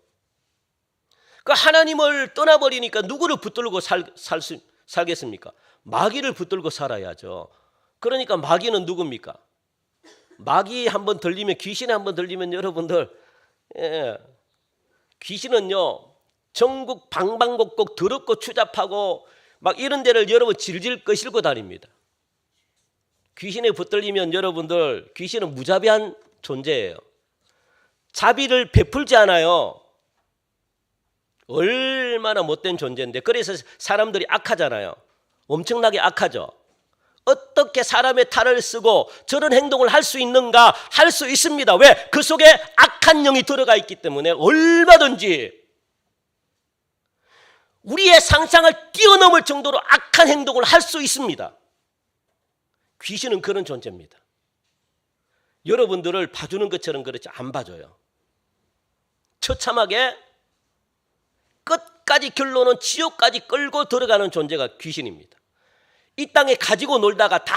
그 하나님을 떠나버리니까 누구를 붙들고 살겠습니까? 마귀를 붙들고 살아야죠. 그러니까 마귀는 누굽니까? 마귀 한번 들리면, 귀신에 한번 들리면 여러분들, 귀신은요 전국 방방곡곡 더럽고 추잡하고 막 이런 데를 여러분 질질 끄실고 다닙니다. 귀신에 붙들리면 여러분들, 귀신은 무자비한 존재예요. 자비를 베풀지 않아요. 얼마나 못된 존재인데, 그래서 사람들이 악하잖아요. 엄청나게 악하죠. 어떻게 사람의 탈을 쓰고 저런 행동을 할 수 있는가? 할 수 있습니다. 왜? 그 속에 악한 영이 들어가 있기 때문에 얼마든지 우리의 상상을 뛰어넘을 정도로 악한 행동을 할 수 있습니다. 귀신은 그런 존재입니다. 여러분들을 봐주는 것처럼 그렇지 안 봐줘요. 처참하게 끝까지 결론은 지옥까지 끌고 들어가는 존재가 귀신입니다. 이 땅에 가지고 놀다가 다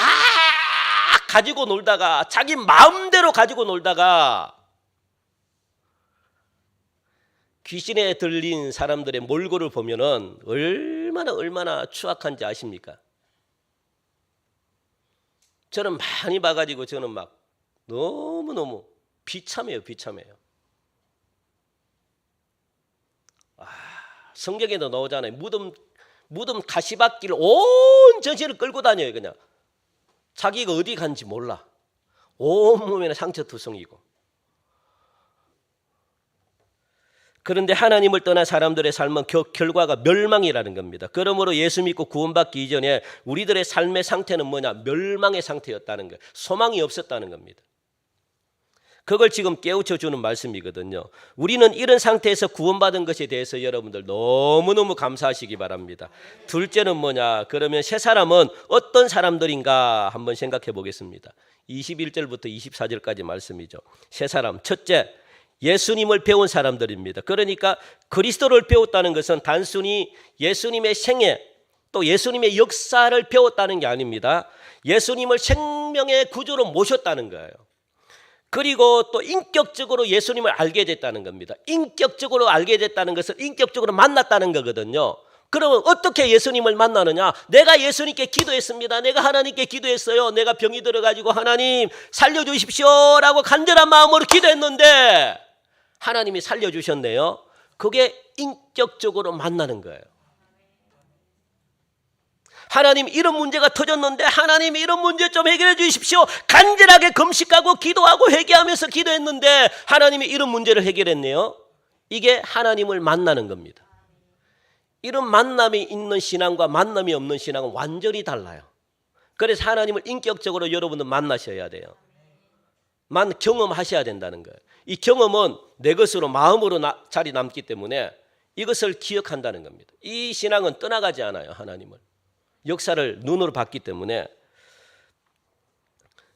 가지고 놀다가 자기 마음대로 가지고 놀다가 귀신에 들린 사람들의 몰골을 보면은 얼마나 추악한지 아십니까? 저는 많이 봐가지고 저는 막 너무너무 비참해요. 성경에도 나오잖아요. 무덤 가시밭길 온 전체를 끌고 다녀요. 그냥 자기가 어디 간지 몰라. 온몸에는 상처투성이고. 그런데 하나님을 떠난 사람들의 삶은 결과가 멸망이라는 겁니다. 그러므로 예수 믿고 구원받기 이전에 우리들의 삶의 상태는 뭐냐? 멸망의 상태였다는 거예요. 소망이 없었다는 겁니다. 그걸 지금 깨우쳐 주는 말씀이거든요. 우리는 이런 상태에서 구원받은 것에 대해서 여러분들 너무너무 감사하시기 바랍니다. 둘째는 뭐냐? 그러면 새 사람은 어떤 사람들인가 한번 생각해 보겠습니다. 21절부터 24절까지 말씀이죠. 새 사람, 첫째, 예수님을 배운 사람들입니다. 그러니까 그리스도를 배웠다는 것은 단순히 예수님의 생애 또 예수님의 역사를 배웠다는 게 아닙니다. 예수님을 생명의 구주로 모셨다는 거예요. 그리고 또 인격적으로 예수님을 알게 됐다는 겁니다. 인격적으로 알게 됐다는 것은 인격적으로 만났다는 거거든요. 그러면 어떻게 예수님을 만나느냐? 내가 예수님께 기도했습니다. 내가 하나님께 기도했어요. 내가 병이 들어가지고 하나님 살려주십시오라고 간절한 마음으로 기도했는데 하나님이 살려주셨네요. 그게 인격적으로 만나는 거예요. 하나님 이런 문제가 터졌는데 하나님 이런 문제 좀 해결해 주십시오. 간절하게 금식하고 기도하고 회개하면서 기도했는데 하나님이 이런 문제를 해결했네요. 이게 하나님을 만나는 겁니다. 이런 만남이 있는 신앙과 만남이 없는 신앙은 완전히 달라요. 그래서 하나님을 인격적으로 여러분들 만나셔야 돼요. 경험하셔야 된다는 거예요. 이 경험은 내 것으로 마음으로 자리 남기 때문에 이것을 기억한다는 겁니다. 이 신앙은 떠나가지 않아요. 하나님을. 역사를 눈으로 봤기 때문에.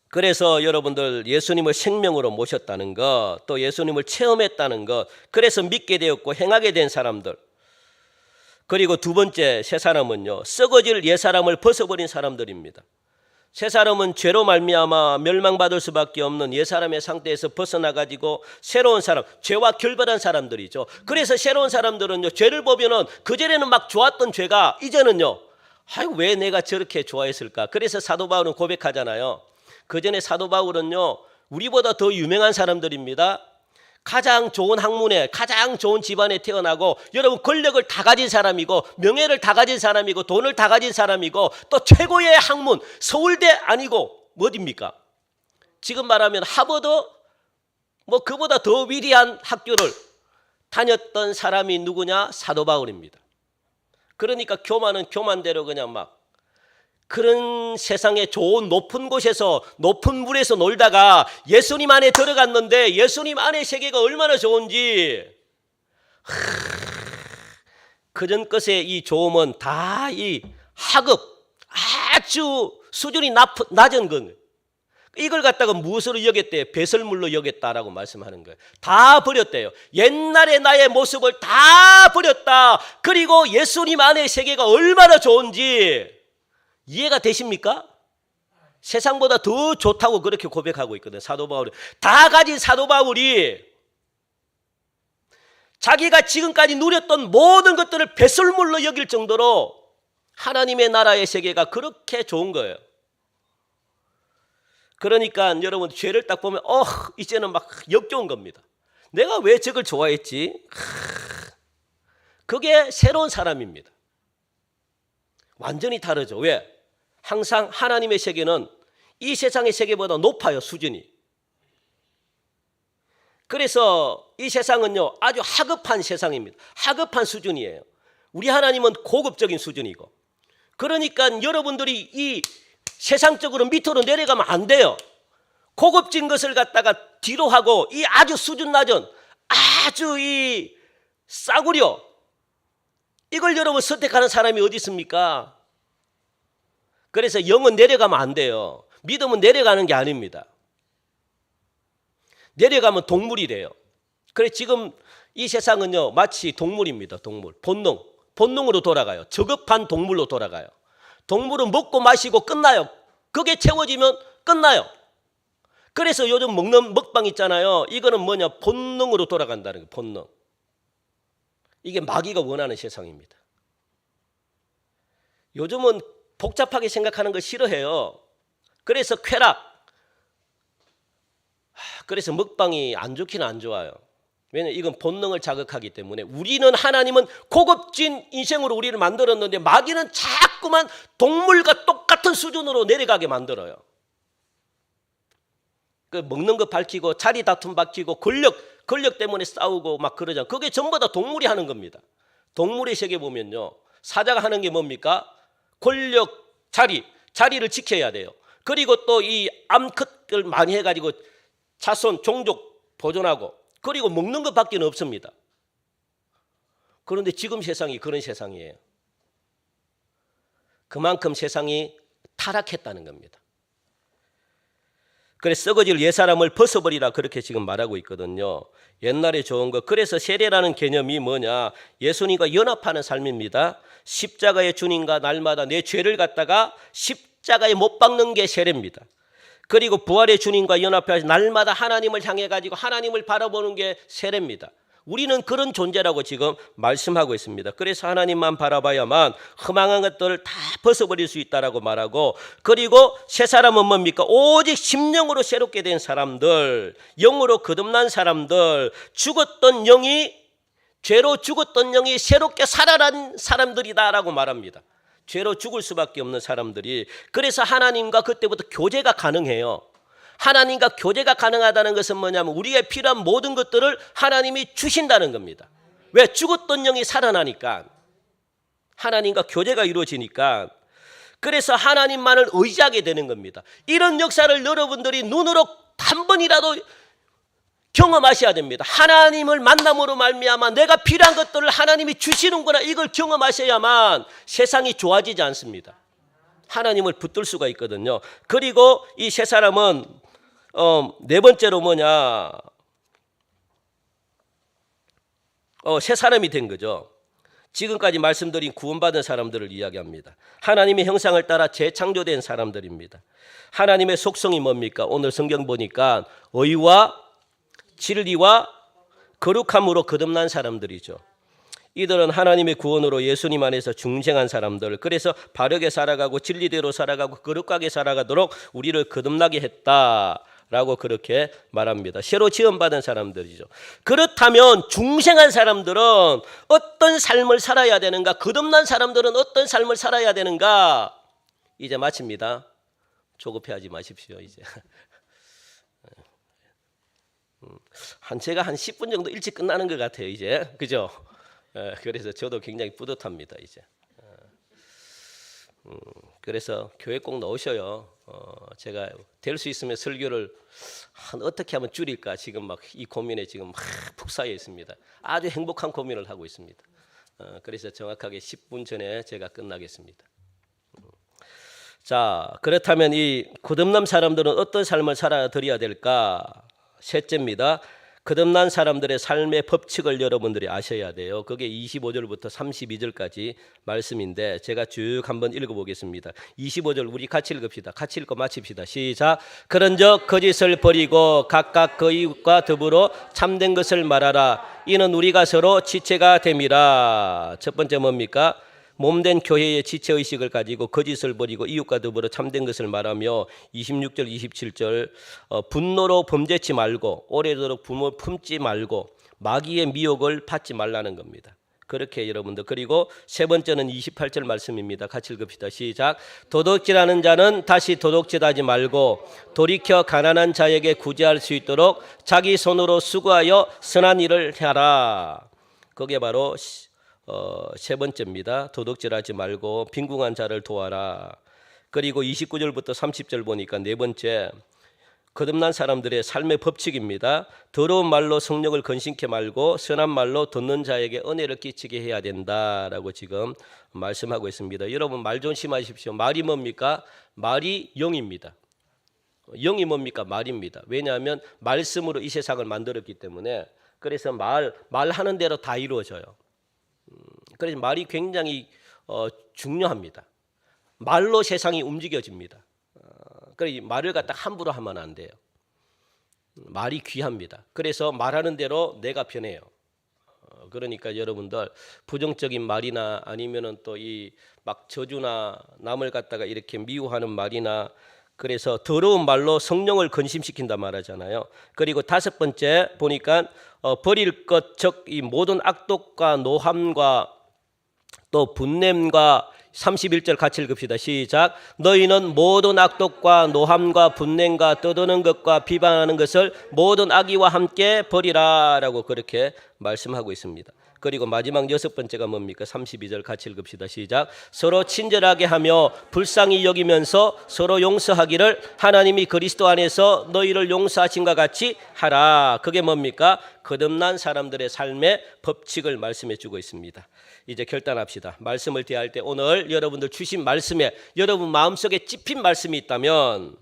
그래서 여러분들 예수님을 생명으로 모셨다는 것, 또 예수님을 체험했다는 것, 그래서 믿게 되었고 행하게 된 사람들, 그리고 두 번째 새 사람은요, 썩어질 옛 사람을 벗어버린 사람들입니다. 새 사람은 죄로 말미암아 멸망받을 수밖에 없는 옛 사람의 상태에서 벗어나가지고 새로운 사람, 죄와 결별한 사람들이죠. 그래서 새로운 사람들은요, 죄를 보면은 그전에는 막 좋았던 죄가 이제는요, 아이고 왜 내가 저렇게 좋아했을까? 그래서 사도 바울은 고백하잖아요. 그전에 사도 바울은요, 우리보다 더 유명한 사람들입니다. 가장 좋은 학문에, 가장 좋은 집안에 태어나고, 여러분 권력을 다 가진 사람이고, 명예를 다 가진 사람이고, 돈을 다 가진 사람이고, 또 최고의 학문, 서울대 아니고 어디입니까? 지금 말하면 하버드, 뭐 그보다 더 위대한 학교를 다녔던 사람이 누구냐? 사도 바울입니다. 그러니까 교만은 교만대로 그냥 막 그런 세상에 좋은 높은 곳에서 높은 물에서 놀다가 예수님 안에 들어갔는데 예수님 안의 세계가 얼마나 좋은지, 그전 것의 이 좋음은 다 이 하급, 아주 수준이 낮은 건, 이걸 갖다가 무엇으로 여겼대요? 배설물로 여겼다라고 말씀하는 거예요. 다 버렸대요. 옛날의 나의 모습을 다 버렸다. 그리고 예수님 안의 세계가 얼마나 좋은지 이해가 되십니까? 세상보다 더 좋다고 그렇게 고백하고 있거든요. 사도 바울이. 다 가진 사도 바울이 자기가 지금까지 누렸던 모든 것들을 배설물로 여길 정도로 하나님의 나라의 세계가 그렇게 좋은 거예요. 그러니까 여러분 죄를 딱 보면 이제는 막 역겨운 겁니다. 내가 왜 저걸 좋아했지? 그게 새로운 사람입니다. 완전히 다르죠. 왜? 항상 하나님의 세계는 이 세상의 세계보다 높아요, 수준이. 그래서 이 세상은요, 아주 하급한 세상입니다. 하급한 수준이에요. 우리 하나님은 고급적인 수준이고. 그러니까 여러분들이 이 세상적으로 밑으로 내려가면 안 돼요. 고급진 것을 갖다가 뒤로 하고 이 아주 수준 낮은 아주 이 싸구려, 이걸 여러분 선택하는 사람이 어디 있습니까? 그래서 영은 내려가면 안 돼요. 믿음은 내려가는 게 아닙니다. 내려가면 동물이 돼요. 그래서 지금 이 세상은요, 마치 동물입니다. 동물. 본능으로 돌아가요. 저급한 동물로 돌아가요. 동물은 먹고 마시고 끝나요. 그게 채워지면 끝나요. 그래서 요즘 먹는 먹방 있잖아요. 이거는 뭐냐? 본능으로 돌아간다는 거예요. 본능. 이게 마귀가 원하는 세상입니다. 요즘은 복잡하게 생각하는 거 싫어해요. 그래서 쾌락. 그래서 먹방이 안 좋기는 안 좋아요. 왜냐하면 이건 본능을 자극하기 때문에. 우리는 하나님은 고급진 인생으로 우리를 만들었는데 마귀는 자꾸만 동물과 똑같은 수준으로 내려가게 만들어요. 그 먹는 거 밝히고 자리 다툼 밝히고 권력 때문에 싸우고 막 그러잖아요. 그게 전부 다 동물이 하는 겁니다. 동물의 세계 보면요, 사자가 하는 게 뭡니까? 권력, 자리를 지켜야 돼요. 그리고 또 이 암컷을 많이 해가지고 자손, 종족 보존하고, 그리고 먹는 것밖에 없습니다. 그런데 지금 세상이 그런 세상이에요. 그만큼 세상이 타락했다는 겁니다. 그래서 썩어질 옛사람을 벗어버리라 그렇게 지금 말하고 있거든요. 옛날에 좋은 것. 그래서 세례라는 개념이 뭐냐? 예수님과 연합하는 삶입니다. 십자가의 주님과 날마다 내 죄를 갖다가 십자가에 못 박는 게 세례입니다. 그리고 부활의 주님과 연합해서 날마다 하나님을 향해 가지고 하나님을 바라보는 게 세례입니다. 우리는 그런 존재라고 지금 말씀하고 있습니다. 그래서 하나님만 바라봐야만 허망한 것들을 다 벗어버릴 수 있다라고 말하고, 그리고 새 사람은 뭡니까? 오직 심령으로 새롭게 된 사람들, 영으로 거듭난 사람들, 죄로 죽었던 영이 새롭게 살아난 사람들이다라고 말합니다. 죄로 죽을 수밖에 없는 사람들이. 그래서 하나님과 그때부터 교제가 가능해요. 하나님과 교제가 가능하다는 것은 뭐냐면 우리에게 필요한 모든 것들을 하나님이 주신다는 겁니다. 왜? 죽었던 영이 살아나니까. 하나님과 교제가 이루어지니까. 그래서 하나님만을 의지하게 되는 겁니다. 이런 역사를 여러분들이 눈으로 한 번이라도 경험하셔야 됩니다. 하나님을 만남으로 말미암아 내가 필요한 것들을 하나님이 주시는구나, 이걸 경험하셔야만 세상이 좋아지지 않습니다. 하나님을 붙들 수가 있거든요. 그리고 이 새 사람은 네 번째로 뭐냐? 새 사람이 된 거죠. 지금까지 말씀드린 구원받은 사람들을 이야기합니다. 하나님의 형상을 따라 재창조된 사람들입니다. 하나님의 속성이 뭡니까? 오늘 성경 보니까 의와 진리와 거룩함으로 거듭난 사람들이죠. 이들은 하나님의 구원으로 예수님 안에서 중생한 사람들, 그래서 바르게 살아가고 진리대로 살아가고 거룩하게 살아가도록 우리를 거듭나게 했다라고 그렇게 말합니다. 새로 지원받은 사람들이죠. 그렇다면 중생한 사람들은 어떤 삶을 살아야 되는가? 거듭난 사람들은 어떤 삶을 살아야 되는가? 이제 마칩니다. 조급해하지 마십시오. 이제 제가 한 10분 정도 일찍 끝나는 것 같아요. 이제 그죠? 그래서 저도 굉장히 뿌듯합니다. 이제 그래서 교회 꼭 나오셔요. 제가 될 수 있으면 설교를 어떻게 하면 줄일까 지금 막 이 고민에 지금 막 푹 쌓여 있습니다. 아주 행복한 고민을 하고 있습니다. 그래서 정확하게 10분 전에 제가 끝나겠습니다. 자, 그렇다면 이 거듭난 사람들은 어떤 삶을 살아드려야 될까? 셋째입니다. 거듭난 사람들의 삶의 법칙을 여러분들이 아셔야 돼요. 그게 25절부터 32절까지 말씀인데 제가 쭉 한번 읽어보겠습니다. 25절 우리 같이 읽읍시다. 같이 읽고 마칩시다. 시작. 그런즉 거짓을 버리고 각각 그 이웃과 더불어 참된 것을 말하라. 이는 우리가 서로 지체가 됨이라. 첫 번째 뭡니까? 몸된 교회의 지체의식을 가지고 거짓을 버리고 이웃과 더불어 참된 것을 말하며 26절 27절 분노로 범죄치 말고 오래도록 분노를 품지 말고 마귀의 미혹을 받지 말라는 겁니다. 그렇게 여러분들. 그리고 세 번째는 28절 말씀입니다. 같이 읽읍시다. 시작. 도둑질하는 자는 다시 도둑질하지 말고 돌이켜 가난한 자에게 구제할 수 있도록 자기 손으로 수고하여 선한 일을 하라. 그게 바로 세 번째입니다. 도둑질하지 말고 빈궁한 자를 도와라. 그리고 29절부터 30절 보니까 네 번째 거듭난 사람들의 삶의 법칙입니다. 더러운 말로 성령을 건신케 말고 선한 말로 듣는 자에게 은혜를 끼치게 해야 된다라고 지금 말씀하고 있습니다. 여러분 말 조심하십시오. 말이 뭡니까? 말이 영입니다. 영이 뭡니까? 말입니다. 왜냐하면 말씀으로 이 세상을 만들었기 때문에. 그래서 말하는 대로 다 이루어져요. 그래서 말이 굉장히 중요합니다. 말로 세상이 움직여집니다. 그래서 말을 갖다 함부로 하면 안 돼요. 말이 귀합니다. 그래서 말하는 대로 내가 편해요. 그러니까 여러분들 부정적인 말이나 아니면은 또 이 막 저주나 남을 갖다가 이렇게 미워하는 말이나 그래서 더러운 말로 성령을 건심시킨다 말하잖아요. 그리고 다섯 번째 보니까 버릴 것 즉 이 모든 악독과 노함과 또 분냄과 31절 같이 읽읍시다. 시작. 너희는 모든 악독과 노함과 분냄과 떠드는 것과 비방하는 것을 모든 악의와 함께 버리라 라고 그렇게 말씀하고 있습니다. 그리고 마지막 여섯 번째가 뭡니까? 32절 같이 읽읍시다. 시작. 서로 친절하게 하며 불쌍히 여기면서 서로 용서하기를 하나님이 그리스도 안에서 너희를 용서하신과 같이 하라. 그게 뭡니까? 거듭난 사람들의 삶의 법칙을 말씀해 주고 있습니다. 이제 결단합시다. 말씀을 대할 때 오늘 여러분들 주신 말씀에 여러분 마음속에 찝힌 말씀이 있다면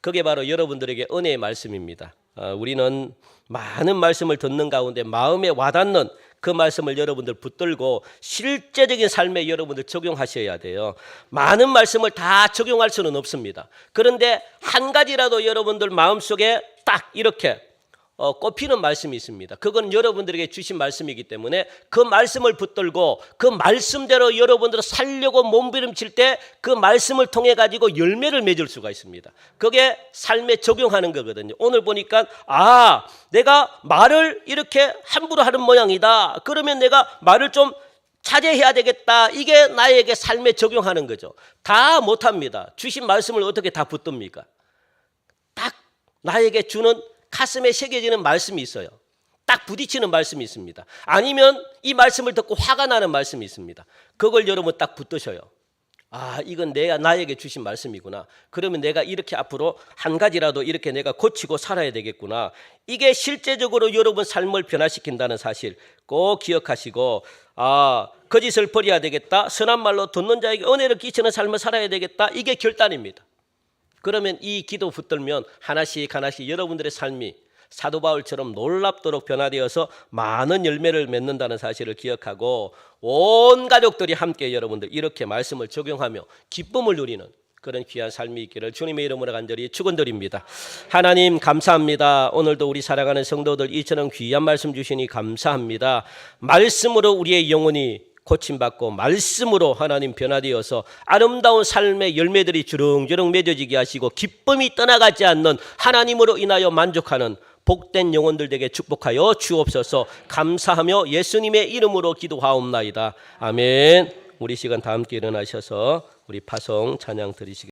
그게 바로 여러분들에게 은혜의 말씀입니다. 우리는 많은 말씀을 듣는 가운데 마음에 와닿는 그 말씀을 여러분들 붙들고 실제적인 삶에 여러분들 적용하셔야 돼요. 많은 말씀을 다 적용할 수는 없습니다. 그런데 한 가지라도 여러분들 마음속에 딱 이렇게 꼽히는 말씀이 있습니다. 그건 여러분들에게 주신 말씀이기 때문에 그 말씀을 붙들고 그 말씀대로 여러분들 살려고 몸부림칠 때 그 말씀을 통해 가지고 열매를 맺을 수가 있습니다. 그게 삶에 적용하는 거거든요. 오늘 보니까 내가 말을 이렇게 함부로 하는 모양이다. 그러면 내가 말을 좀 자제해야 되겠다. 이게 나에게 삶에 적용하는 거죠. 다 못합니다. 주신 말씀을 어떻게 다 붙듭니까? 딱 나에게 주는 가슴에 새겨지는 말씀이 있어요. 딱 부딪히는 말씀이 있습니다. 아니면 이 말씀을 듣고 화가 나는 말씀이 있습니다. 그걸 여러분 딱 붙드셔요. 이건 나에게 주신 말씀이구나. 그러면 내가 이렇게 앞으로 한 가지라도 이렇게 내가 고치고 살아야 되겠구나. 이게 실제적으로 여러분 삶을 변화시킨다는 사실 꼭 기억하시고 거짓을 버려야 되겠다. 선한 말로 듣는 자에게 은혜를 끼치는 삶을 살아야 되겠다. 이게 결단입니다. 그러면 이 기도 붙들면 하나씩 여러분들의 삶이 사도 바울처럼 놀랍도록 변화되어서 많은 열매를 맺는다는 사실을 기억하고 온 가족들이 함께 여러분들 이렇게 말씀을 적용하며 기쁨을 누리는 그런 귀한 삶이 있기를 주님의 이름으로 간절히 축원드립니다. 하나님 감사합니다. 오늘도 우리 사랑하는 성도들 이처럼 귀한 말씀 주시니 감사합니다. 말씀으로 우리의 영혼이 고침받고 말씀으로 하나님 변화되어서 아름다운 삶의 열매들이 주렁주렁 맺어지게 하시고 기쁨이 떠나가지 않는 하나님으로 인하여 만족하는 복된 영혼들 되게 축복하여 주옵소서. 감사하며 예수님의 이름으로 기도하옵나이다. 아멘. 우리 시간 다 함께 일어나셔서 우리 파송 찬양 드리시겠습니다.